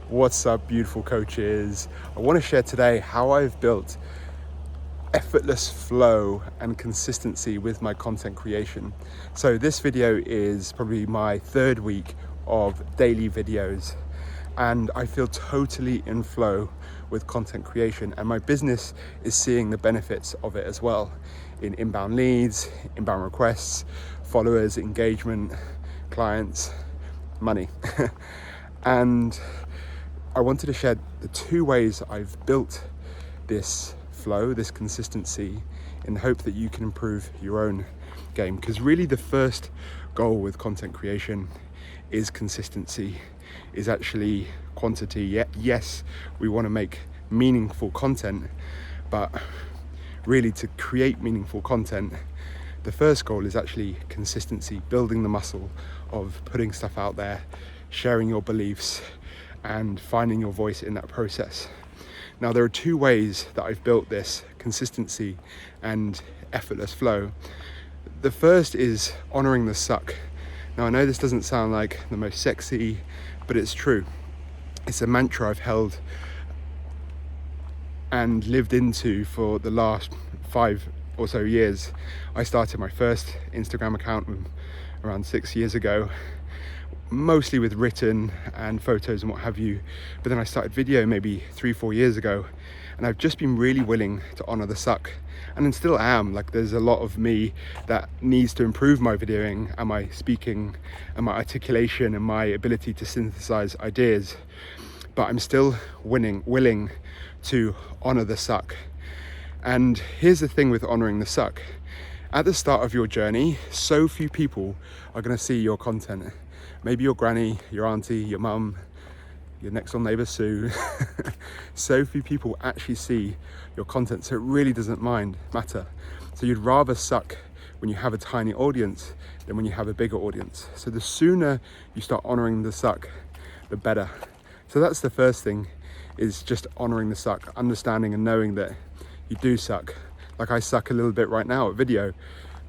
What's up, beautiful coaches? I want to share today how I've built effortless flow and consistency with my content creation. So this video is probably my third week of daily videos, and I feel totally in flow with content creation, and my business is seeing the benefits of it as well in inbound leads, inbound requests, followers, engagement, clients, money. And I wanted to share the two ways I've built this flow, this consistency, in the hope that you can improve your own game. Because really the first goal with content creation is consistency, is actually quantity. Yes, we want to make meaningful content, but really to create meaningful content, the first goal is actually consistency, building the muscle of putting stuff out there, sharing your beliefs, and finding your voice in that process. Now, there are two ways that I've built this consistency and effortless flow. The first is honoring the suck. Now, I know this doesn't sound like the most sexy, but it's true. It's a mantra I've held and lived into for the last 5 or so years. I started my first Instagram account around 6 years ago, mostly with written and photos and what have you. But then I started video maybe 3-4 years ago, and I've just been really willing to honor the suck, and then still am. Like, there's a lot of me that needs to improve my videoing and my speaking and my articulation and my ability to synthesize ideas, but I'm still willing to honor the suck. And here's the thing with honoring the suck: at the start of your journey, so few people are going to see your content. Maybe your granny, your auntie, your mum, your next door neighbor Sue. So few people actually see your content, so it really doesn't matter. So you'd rather suck when you have a tiny audience than when you have a bigger audience. So the sooner you start honoring the suck, the better. So that's the first thing, is just honoring the suck, understanding and knowing that you do suck. Like, I suck a little bit right now at video,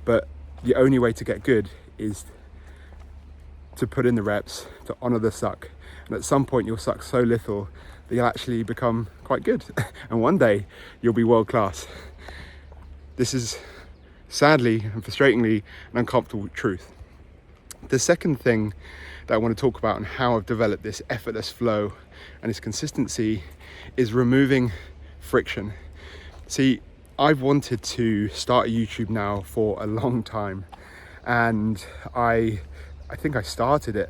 but the only way to get good is to put in the reps, to honor the suck. And at some point you'll suck so little that you'll actually become quite good. And one day you'll be world class. This is sadly and frustratingly an uncomfortable truth. The second thing that I want to talk about and how I've developed this effortless flow and its consistency is removing friction. See, I've wanted to start a YouTube now for a long time, and I think I started it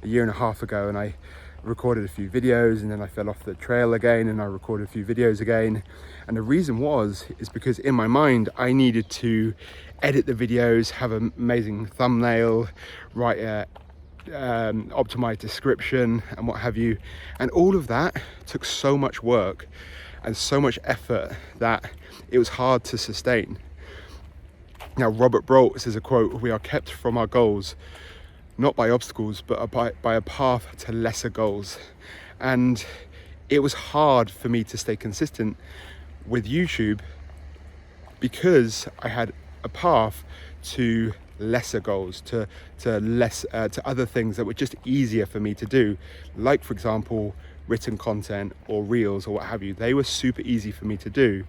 a year and a half ago, and I recorded a few videos, and then I fell off the trail again, and I recorded a few videos again. And the reason is because in my mind I needed to edit the videos, have an amazing thumbnail, write a optimized description and what have you, and all of that took so much work and so much effort that it was hard to sustain. Now, Robert Brault says a quote: "We are kept from our goals not by obstacles, but by a path to lesser goals." And it was hard for me to stay consistent with YouTube because I had a path to lesser goals, to other things that were just easier for me to do, like, for example, written content or reels or what have you. They were super easy for me to do,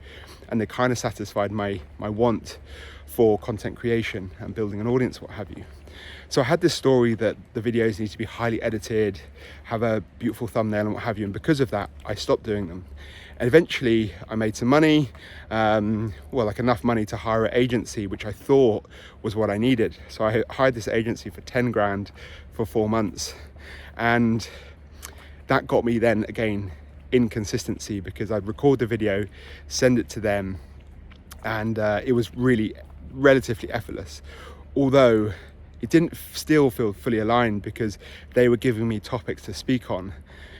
and they kind of satisfied my want for content creation and building an audience, what have you. So I had this story that the videos need to be highly edited, have a beautiful thumbnail and what have you, and because of that I stopped doing them. And eventually I made some money, like enough money to hire an agency, which I thought was what I needed. So I hired this agency for 10 grand for 4 months, and that got me then again inconsistency, because I'd record the video, send it to them, and it was really relatively effortless, although it didn't still feel fully aligned, because they were giving me topics to speak on,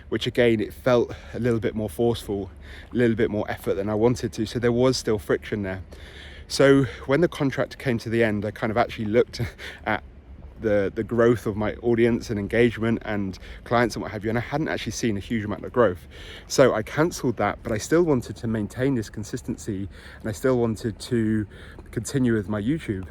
which again, it felt a little bit more forceful, a little bit more effort than I wanted to. So there was still friction there. So when the contract came to the end, I kind of actually looked at the growth of my audience and engagement and clients and what have you, and I hadn't actually seen a huge amount of growth. So I cancelled that, but I still wanted to maintain this consistency, and I still wanted to continue with my YouTube.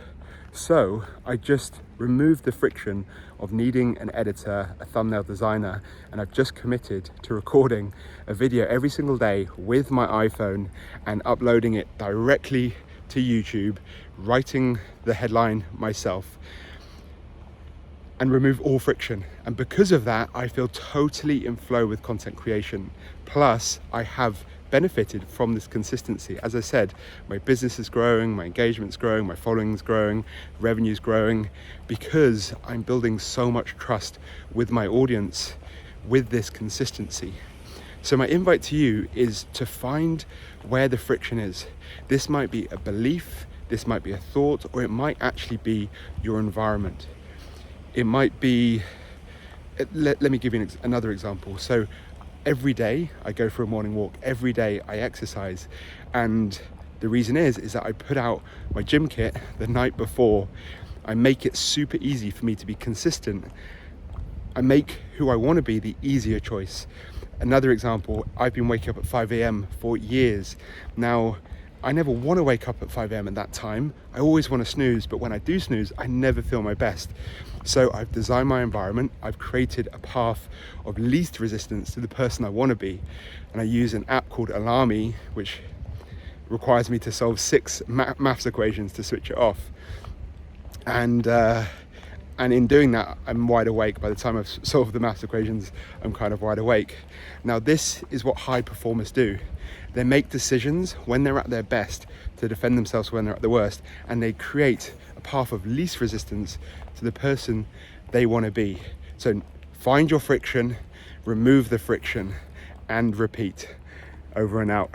So I just removed the friction of needing an editor, a thumbnail designer, and I've just committed to recording a video every single day with my iPhone and uploading it directly to YouTube, writing the headline myself, and remove all friction. And because of that, I feel totally in flow with content creation. Plus, I have benefited from this consistency. As I said, my business is growing, my engagement's growing, my following's growing, revenue's growing, because I'm building so much trust with my audience with this consistency. So my invite to you is to find where the friction is. This might be a belief, this might be a thought, or it might actually be your environment. It might be, let me give you another example. So every day I go for a morning walk, every day I exercise. And the reason is that I put out my gym kit the night before. I make it super easy for me to be consistent. I make who I want to be the easier choice. Another example, I've been waking up at 5 a.m. for years. Now, I never want to wake up at 5 a.m. at that time. I always want to snooze, but when I do snooze, I never feel my best. So I've designed my environment. I've created a path of least resistance to the person I want to be. And I use an app called Alarmy, which requires me to solve 6 maths equations to switch it off. And in doing that, I'm wide awake. By the time I've solved the maths equations, I'm kind of wide awake. Now, this is what high performers do. They make decisions when they're at their best to defend themselves when they're at the worst, and they create a path of least resistance to the person they want to be. So find your friction, remove the friction, and repeat. Over and out.